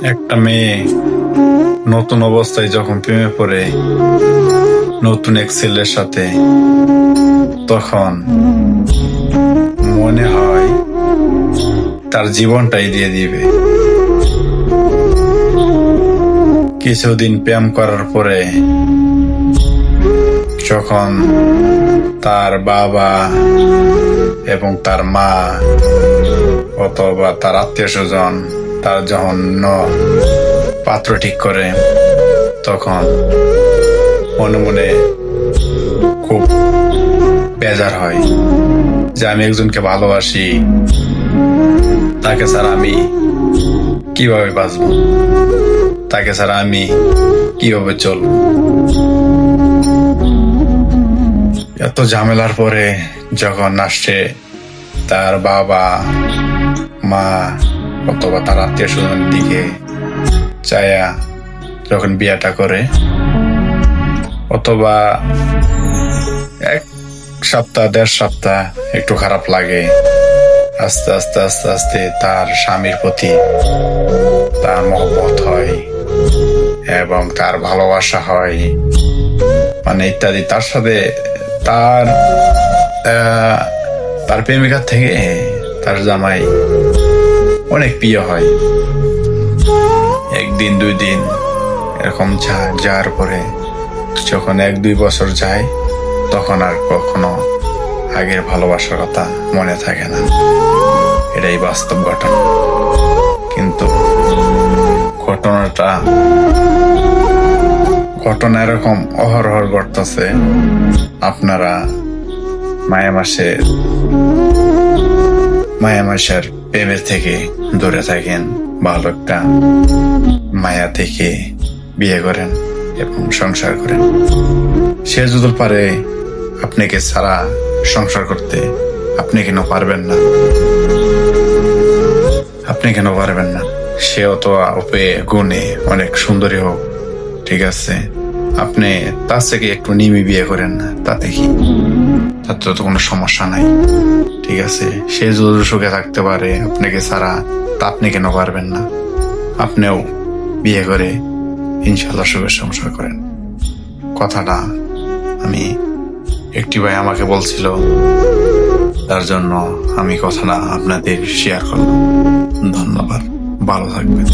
একটা মেয়ে নতুন অবস্থায় যখন প্রেমে পড়ে নতুন এক ছেলের সাথে, তখন মনে হয় তার জীবনটাই দিয়ে দিবে। কিছুদিন প্রেম করার পরে যখন তার বাবা এবং তার মা অথবা তার আত্মীয় স্বজন তার জন্য পাত্র ঠিক করে, তখন মনে মনে খুব বেজার হয় যে আমি একজনকে ভালোবাসি, তাকে ছাড়া আমি কিভাবে বাঁচব, তাকে ছাড়া আমি কিভাবে চলব। এত ঝামেলার পরে যখন আসছে তার বাবা মা অথবা তার আত্মীয় স্বজনের দিকে চায়া যখন বিয়েটা করে, অথবা এক সপ্তাহ দেড় সপ্তাহ একটু খারাপ লাগে, আস্তে আস্তে আস্তে আস্তে তার স্বামীর প্রতি তার মহব্বত হয় এবং তার ভালোবাসা হয়, মানে ইত্যাদি। তার সাথে তার তার প্রেমিকার থেকে তার জামাই অনেক প্রিয় হয়। একদিন দুই দিন এরকম যাওয়ার পরে যখন এক দুই বছর যায়, তখন আর কখনো আগের ভালোবাসার কথা মনে থাকে না। এটাই বাস্তব ঘটনা। কিন্তু ঘটনা এরকম অহরহ ঘটতেছে। আপনারা মায়ামাসের প্রেমের থেকে দূরে থাকেন, ভালো একটা মায়া থেকে বিয়ে করেন এবং সংসার করেন। সে যদি পারে আপনাকে ছাড়া সংসার করতে, আপনি কেন পারবেন না? আপনি কেন পারবেন না? সেও তো অপে গুণে অনেক সুন্দরী হোক, ঠিক আছে, আপনি তার থেকে একটু নিমি বিয়ে করেন না, তাতে কি? তাতে তো কোনো সমস্যা নাই, ঠিক আছে। সে যদি সুখে থাকতে পারে আপনাকে ছাড়া, তা আপনি কেন পারবেন না? আপনিও বিয়ে করে ইনশাল্লাহ সুখের সংসার করেন। কথাটা আমি একটি ভাই আমাকে বলছিল, তার জন্য আমি কথাটা আপনাদের শেয়ার করলাম। ধন্যবাদ, ভালো থাকবেন।